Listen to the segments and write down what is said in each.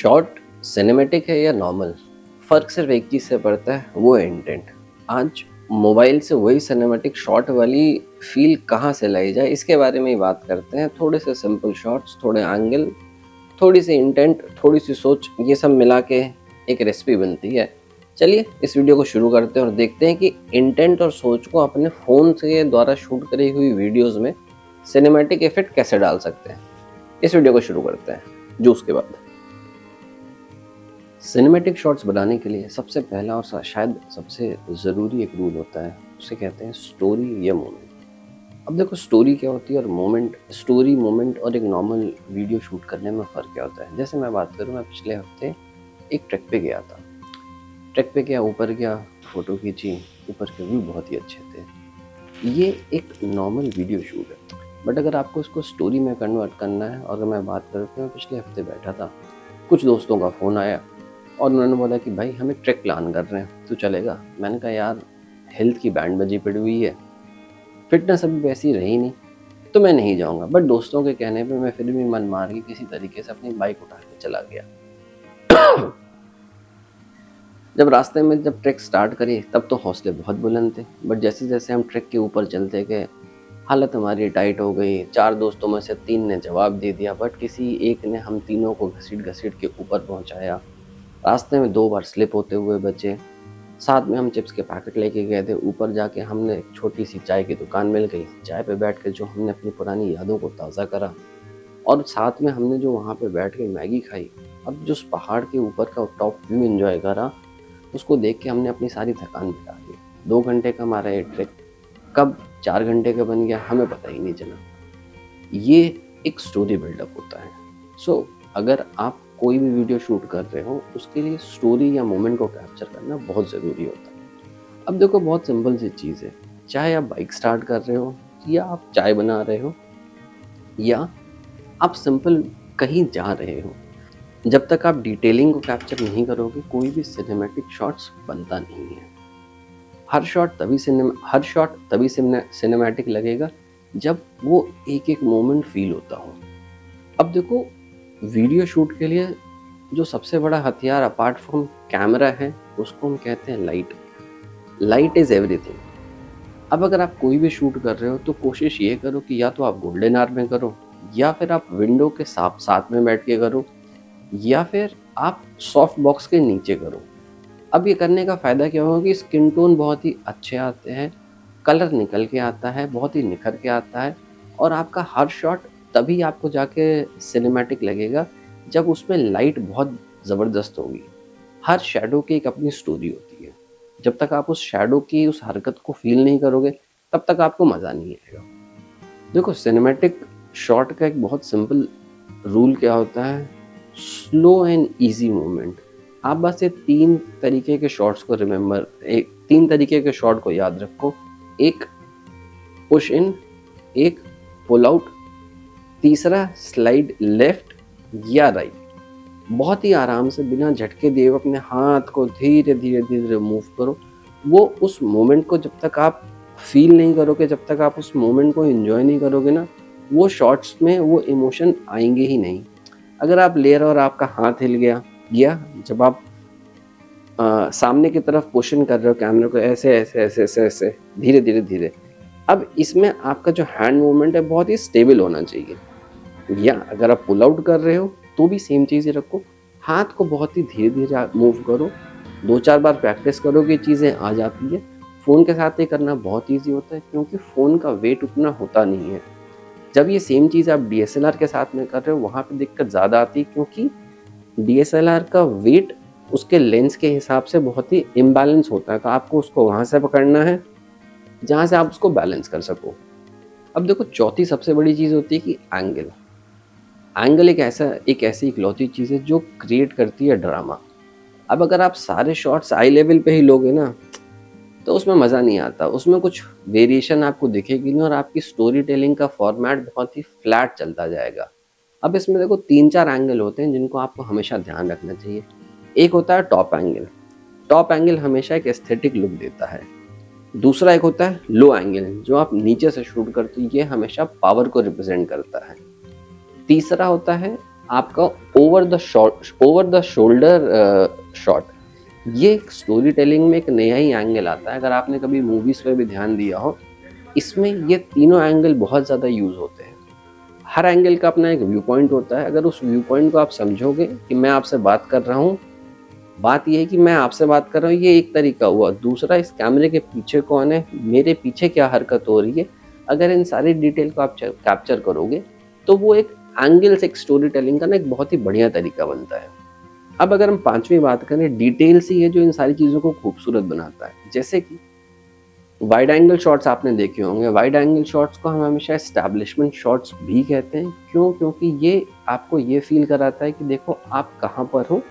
Short cinematic है या normal, फ़र्क सिर्फ एक चीज़ से पड़ता है, वो है इंटेंट। आज मोबाइल से वही सिनेमैटिक शॉट वाली फील कहाँ से लाई जाए, इसके बारे में ही बात करते हैं। थोड़े से सिंपल शॉट्स, थोड़े एंगल, थोड़ी सी इंटेंट, थोड़ी सी सोच, ये सब मिला के एक रेसिपी बनती है। चलिए इस वीडियो को शुरू करते हैं और देखते हैं कि इंटेंट और सोच को अपने फ़ोन के द्वारा शूट करी हुई वीडियोज़ में सिनेमैटिक इफ़ेक्ट कैसे डाल सकते हैं। इस वीडियो को शुरू करते हैं जूस के बाद। सिनेमैटिक शॉट्स बनाने के लिए सबसे पहला और शायद सबसे ज़रूरी एक रूल होता है, उसे कहते हैं स्टोरी या मोमेंट। अब देखो स्टोरी क्या होती है और मोमेंट, स्टोरी मोमेंट और एक नॉर्मल वीडियो शूट करने में फ़र्क क्या होता है। जैसे मैं बात करूँ, मैं पिछले हफ्ते एक ट्रैक पे गया था। ट्रैक पे गया, ऊपर गया, फ़ोटो खींची, ऊपर के व्यू बहुत ही अच्छे थे। ये एक नॉर्मल वीडियो शूट है, बट अगर आपको इसको स्टोरी में कन्वर्ट करना है, और अगर मैं बात करूँ कि मैं पिछले हफ्ते बैठा था, कुछ दोस्तों का फ़ोन आया और उन्होंने बोला कि भाई हम एक ट्रिप प्लान कर रहे हैं, तू चलेगा। मैंने कहा यार हेल्थ की बैंड बजी पड़ी हुई है, फिटनेस अभी वैसी रही नहीं, तो मैं नहीं जाऊंगा। बट दोस्तों के कहने पे मैं फिर भी मन मार के किसी तरीके से अपनी बाइक उठा के चला गया। जब रास्ते में जब ट्रैक स्टार्ट करी तब तो हौसले बहुत बुलंद थे, बट जैसे जैसे हम ट्रैक के ऊपर चलते गए हालत हमारी टाइट हो गई। 4 दोस्तों में से 3 ने जवाब दे दिया, बट किसी एक ने हम तीनों को घसीट घसीट के ऊपर पहुंचाया। रास्ते में 2 बार स्लिप होते हुए बचे। साथ में हम चिप्स के पैकेट लेके गए थे। ऊपर जाके हमने एक छोटी सी चाय की दुकान मिल गई। चाय पे बैठ के जो हमने अपनी पुरानी यादों को ताज़ा करा, और साथ में हमने जो वहाँ पे बैठ के मैगी खाई। अब जो उस पहाड़ के ऊपर का टॉप व्यू एंजॉय करा, उसको देख के हमने अपनी सारी थकान मिटा दी। 2 घंटे का हमारा ये ट्रिप कब 4 घंटे का बन गया हमें पता ही नहीं चला। ये एक स्टोरी बिल्डअप होता है। सो अगर आप कोई भी वीडियो शूट कर रहे हो, उसके लिए स्टोरी या मोमेंट को कैप्चर करना बहुत ज़रूरी होता है। अब देखो बहुत सिंपल सी चीज़ है, चाहे आप बाइक स्टार्ट कर रहे हो, या आप चाय बना रहे हो, या आप सिंपल कहीं जा रहे हो, जब तक आप डिटेलिंग को कैप्चर नहीं करोगे कोई भी सिनेमैटिक शॉट्स बनता नहीं है। हर शॉट तभी सिनेमैटिक लगेगा जब वो एक एक मोमेंट फील होता हो। अब देखो वीडियो शूट के लिए जो सबसे बड़ा हथियार अपार्ट फ्रॉम कैमरा है, उसको हम कहते हैं लाइट। Light is everything. अब अगर आप कोई भी शूट कर रहे हो तो कोशिश ये करो कि या तो आप गोल्डन आवर में करो, या फिर आप विंडो के साथ में बैठ के करो, या फिर आप सॉफ्ट बॉक्स के नीचे करो। अब ये करने का फ़ायदा क्या होगा कि स्किन टोन बहुत ही अच्छे आते हैं, कलर निकल के आता है, बहुत ही निखर के आता है, और आपका हर शॉट तभी आपको जाके सिनेमैटिक लगेगा जब उसमें लाइट बहुत ज़बरदस्त होगी। हर शैडो की एक अपनी स्टोरी होती है। जब तक आप उस शैडो की उस हरकत को फ़ील नहीं करोगे, तब तक आपको मज़ा नहीं आएगा। देखो सिनेमैटिक शॉट का एक बहुत सिंपल रूल क्या होता है, स्लो एंड ईज़ी मूवमेंट। आप बस ये 3 तरीके के शॉट्स को रिमेंबर, 3 तरीके के शॉट को याद रखो। एक पुश इन, एक पुल आउट, तीसरा स्लाइड लेफ्ट या राइट। बहुत ही आराम से बिना झटके दिए अपने हाथ को धीरे धीरे धीरे मूव करो। वो उस मोमेंट को जब तक आप फील नहीं करोगे, जब तक आप उस मोमेंट को एंजॉय नहीं करोगे ना, वो शॉट्स में वो इमोशन आएंगे ही नहीं। अगर आप ले रहे हो और आपका हाथ हिल गया जब आप सामने की तरफ पोजिशन कर रहे हो कैमरे को, ऐसे ऐसे ऐसे ऐसे ऐसे धीरे धीरे धीरे, अब इसमें आपका जो हैंड मूवमेंट है बहुत ही स्टेबल होना चाहिए। या अगर आप पुल आउट कर रहे हो तो भी सेम चीज़ ही रखो, हाथ को बहुत ही धीरे धीरे मूव करो। 2-4 बार प्रैक्टिस करोगे चीज़ें आ जाती है। फ़ोन के साथ ये करना बहुत ईजी होता है, क्योंकि फ़ोन का वेट उतना होता नहीं है। जब ये सेम चीज़ आप डीएसएलआर के साथ में कर रहे हो, वहाँ पे दिक्कत ज़्यादा आती है, क्योंकि डीएसएलआर का वेट उसके लेंस के हिसाब से बहुत ही इम्बैलेंस होता है। तो आपको उसको वहाँ से पकड़ना है जहाँ से आप उसको बैलेंस कर सको। अब देखो चौथी सबसे बड़ी चीज़ होती है कि एंगल। एंगल एक ऐसी इकलौती चीज़ है जो क्रिएट करती है ड्रामा। अब अगर आप सारे शॉट्स आई लेवल पे ही लोगे ना, तो उसमें मज़ा नहीं आता। उसमें कुछ वेरिएशन आपको दिखेगी नहीं, और आपकी स्टोरी टेलिंग का फॉर्मेट बहुत ही फ्लैट चलता जाएगा। अब इसमें देखो 3-4 एंगल होते हैं जिनको आपको हमेशा ध्यान रखना चाहिए। एक होता है टॉप एंगल। टॉप एंगल हमेशा एक एस्थेटिक लुक देता है। दूसरा एक होता है लो एंगल, जो आप नीचे से शूट करते हो, ये हमेशा पावर को रिप्रेजेंट करता है। तीसरा होता है आपका ओवर द शोल्डर शॉट, ये स्टोरी टेलिंग में एक नया ही एंगल आता है। अगर आपने कभी मूवीज़ पे भी ध्यान दिया हो, इसमें ये तीनों एंगल बहुत ज़्यादा यूज़ होते हैं। हर एंगल का अपना एक व्यू पॉइंट होता है। अगर उस व्यू पॉइंट को आप समझोगे कि मैं आपसे बात कर रहा हूँ, बात ये है कि मैं आपसे बात कर रहा हूँ, ये एक तरीका हुआ। दूसरा, इस कैमरे के पीछे कौन है, मेरे पीछे क्या हरकत हो रही है। अगर इन सारी डिटेल को आप कैप्चर करोगे तो वो एक एंगल से एक स्टोरी टेलिंग का ना एक बहुत ही बढ़िया तरीका बनता है। अब अगर हम पांचवी बात करें, डिटेल्स ही है जो इन सारी चीज़ों को खूबसूरत बनाता है। जैसे कि वाइड एंगल शॉट्स आपने देखे होंगे। वाइड एंगल शॉट्स को हम हमेशा एस्टैब्लिशमेंट शॉट्स भी कहते हैं। क्यों? क्योंकि ये आपको ये फील कराता है कि देखो आप कहाँ पर हो,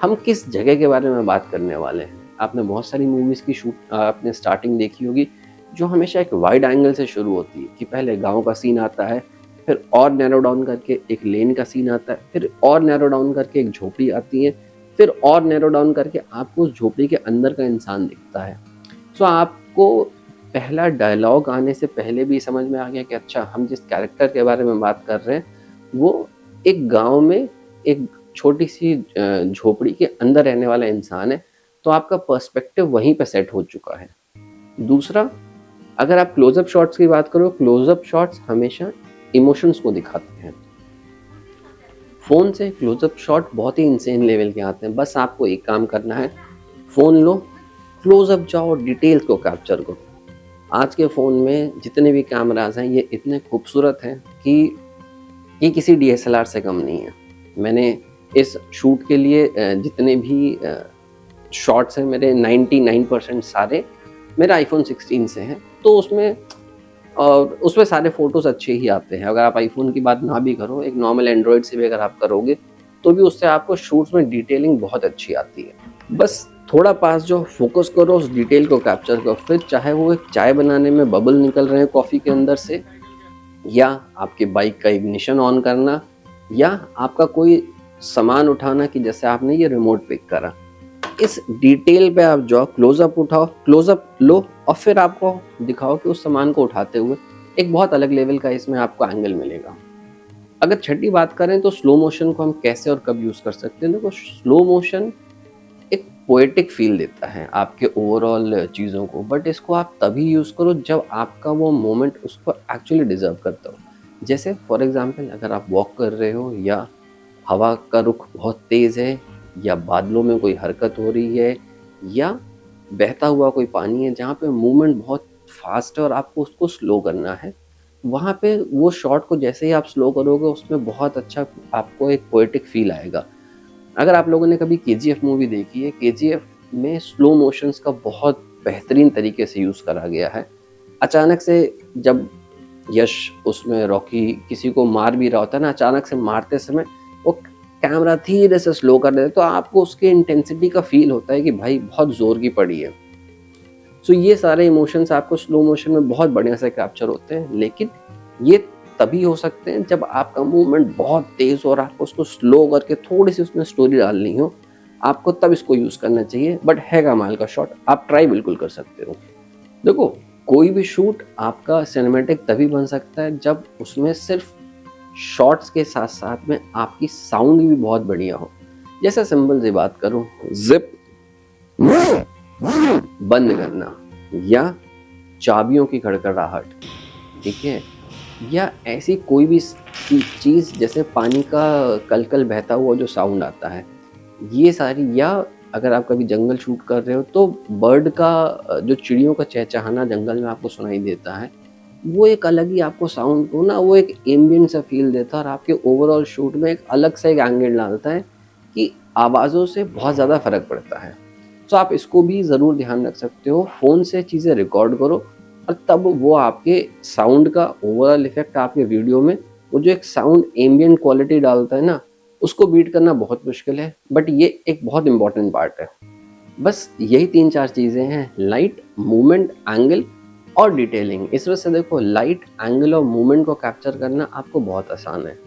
हम किस जगह के बारे में बात करने वाले हैं। आपने बहुत सारी मूवीज़ की शूट आपने स्टार्टिंग देखी होगी, जो हमेशा एक वाइड एंगल से शुरू होती है कि पहले गाँव का सीन आता है, फिर और नैरो डाउन करके एक लेन का सीन आता है, फिर और नैरो डाउन करके एक झोपड़ी आती है, फिर और नैरो डाउन करके आपको उस झोपड़ी के अंदर का इंसान दिखता है। सो आपको पहला डायलॉग आने से पहले भी समझ में आ गया कि अच्छा, हम जिस कैरेक्टर के बारे में बात कर रहे हैं वो एक गाँव में एक छोटी सी झोपड़ी के अंदर रहने वाला इंसान है। तो आपका पर्सपेक्टिव वहीं पे सेट हो चुका है। दूसरा, अगर आप क्लोजअप शॉट्स की बात करो, क्लोजअप शॉट्स हमेशा इमोशंस को दिखाते हैं। फ़ोन से क्लोजअप शॉट बहुत ही इंसेन लेवल के आते हैं। बस आपको एक काम करना है, फ़ोन लो, क्लोजअप जाओ, डिटेल्स को कैप्चर करो। आज के फ़ोन में जितने भी कैमराज़ हैं ये इतने खूबसूरत हैं कि ये किसी डीएसएलआर से कम नहीं है। मैंने इस शूट के लिए जितने भी शॉट्स हैं, मेरे 99% सारे मेरे आईफोन 16 से हैं। तो उसमें सारे फ़ोटोज़ अच्छे ही आते हैं। अगर आप आईफोन की बात ना भी करो, एक नॉर्मल एंड्रॉयड से भी अगर आप करोगे तो भी उससे आपको शूट्स में डिटेलिंग बहुत अच्छी आती है। बस थोड़ा पास जाओ, फोकस करो, उस डिटेल को कैप्चर करो। फिर चाहे वो एक चाय बनाने में बबल निकल रहे हैं कॉफ़ी के अंदर से, या आपकी बाइक का इग्निशन ऑन करना, या आपका कोई सामान उठाना कि जैसे आपने ये रिमोट पिक करा। इस डिटेल पे आप जाओ, क्लोजअप उठाओ, क्लोजअप लो और फिर आपको दिखाओ कि उस सामान को उठाते हुए एक बहुत अलग लेवल का इसमें आपको एंगल मिलेगा। अगर छठी बात करें तो स्लो मोशन को हम कैसे और कब यूज़ कर सकते हैं। देखो, स्लो मोशन एक पोएटिक फील देता है आपके ओवरऑल चीज़ों को, बट इसको आप तभी यूज़ करो जब आपका वो मोमेंट उसको एक्चुअली डिज़र्व करता हो। जैसे फॉर एग्ज़ाम्पल, अगर आप वॉक कर रहे हो, या हवा का रुख बहुत तेज़ है, या बादलों में कोई हरकत हो रही है, या बहता हुआ कोई पानी है जहाँ पे मूवमेंट बहुत फास्ट है और आपको उसको स्लो करना है, वहाँ पे वो शॉट को जैसे ही आप स्लो करोगे उसमें बहुत अच्छा आपको एक पोएटिक फील आएगा। अगर आप लोगों ने कभी केजीएफ मूवी देखी है, केजीएफ में स्लो मोशंस का बहुत बेहतरीन तरीके से यूज़ करा गया है। अचानक से जब यश उसमें रॉकी किसी को मार भी रहा होता है ना, अचानक से मारते समय वो कैमरा धीरे से स्लो कर देता है, तो आपको उसके इंटेंसिटी का फील होता है कि भाई बहुत ज़ोर की पड़ी है। सो ये सारे इमोशंस आपको स्लो मोशन में बहुत बढ़िया से कैप्चर होते हैं, लेकिन ये तभी हो सकते हैं जब आपका मूवमेंट बहुत तेज़ हो और आपको उसको स्लो करके थोड़ी सी उसमें स्टोरी डालनी हो, आपको तब इसको यूज़ करना चाहिए। बट है कमाल का शॉट, आप ट्राई बिल्कुल कर सकते हो। देखो, कोई भी शूट आपका सिनेमैटिक तभी बन सकता है जब उसमें सिर्फ शॉट्स के साथ साथ में आपकी साउंड भी बहुत बढ़िया हो। जैसे सिंपल सी बात करूं, जिप बंद करना, या चाबियों की खड़खड़ाहट, ठीक है, या ऐसी कोई भी चीज़ जैसे पानी का कलकल बहता हुआ जो साउंड आता है, ये सारी, या अगर आप कभी जंगल शूट कर रहे हो तो बर्ड का जो चिड़ियों का चहचहाना जंगल में आपको सुनाई देता है, वो एक अलग ही आपको साउंड को ना वो एक एम्बिएंट सा फील देता है और आपके ओवरऑल शूट में एक अलग सा एक एंगल डालता है कि आवाज़ों से बहुत ज़्यादा फ़र्क पड़ता है। तो आप इसको भी ज़रूर ध्यान रख सकते हो। फ़ोन से चीज़ें रिकॉर्ड करो और तब वो आपके साउंड का ओवरऑल इफ़ेक्ट आपके वीडियो में, वो जो एक साउंड एम्बिएंट क्वालिटी डालता है ना, उसको बीट करना बहुत मुश्किल है, बट ये एक बहुत इंपॉर्टेंट पार्ट है। बस यही 3-4 चीज़ें हैं, लाइट, मूवमेंट, एंगल और डिटेलिंग। इस वजह से देखो, लाइट, एंगल और मूवमेंट को कैप्चर करना आपको बहुत आसान है।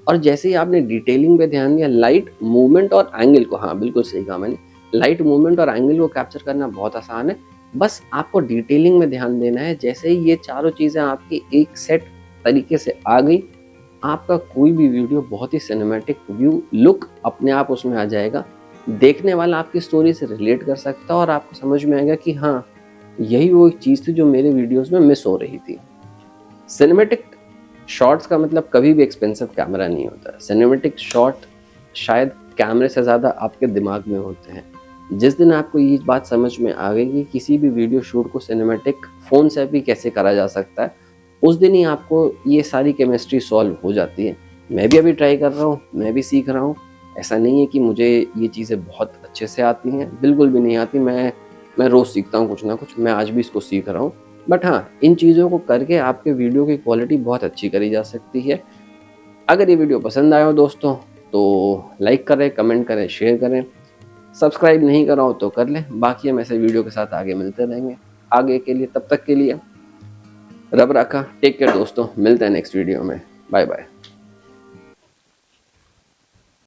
और जैसे ही आपने डिटेलिंग पे ध्यान दिया, लाइट, मूवमेंट और एंगल को, हाँ बिल्कुल सही कहा मैंने, लाइट, मूवमेंट और एंगल को कैप्चर करना बहुत आसान है। बस आपको डिटेलिंग में ध्यान देना है। जैसे ही ये चारों चीज़ें आपकी एक सेट तरीके से आ गई, आपका कोई भी वीडियो बहुत ही सिनेमैटिक व्यू लुक अपने आप उसमें आ जाएगा। देखने वाला आपकी स्टोरी से रिलेट कर सकता है और आपको समझ में आएगा कि हाँ, यही वो एक चीज़ थी जो मेरे वीडियोज़ में मिस हो रही थी। सिनेमैटिक शॉट्स का मतलब कभी भी एक्सपेंसिव कैमरा नहीं होता है। सिनेमैटिक शॉट शायद कैमरे से ज़्यादा आपके दिमाग में होते हैं। जिस दिन आपको ये बात समझ में आ गई कि किसी भी वीडियो शूट को सिनेमैटिक फ़ोन से भी कैसे करा जा सकता है, उस दिन ही आपको ये सारी केमिस्ट्री सॉल्व हो जाती है। मैं भी अभी ट्राई कर रहा हूँ, मैं भी सीख रहा हूँ। ऐसा नहीं है कि मुझे ये चीज़ें बहुत अच्छे से आती हैं, बिल्कुल भी नहीं आती। मैं रोज़ सीखता हूँ कुछ ना कुछ, मैं आज भी इसको सीख रहा हूँ। बट हाँ, इन चीज़ों को करके आपके वीडियो की क्वालिटी बहुत अच्छी करी जा सकती है। अगर ये वीडियो पसंद आया हो दोस्तों, तो लाइक करें, कमेंट करें, शेयर करें। सब्सक्राइब नहीं करा हो तो कर लें। बाकी हम ऐसे वीडियो के साथ आगे मिलते रहेंगे। आगे के लिए, तब तक के लिए रब राखा, टेक केयर दोस्तों, मिलते हैं नेक्स्ट वीडियो में। Bye bye.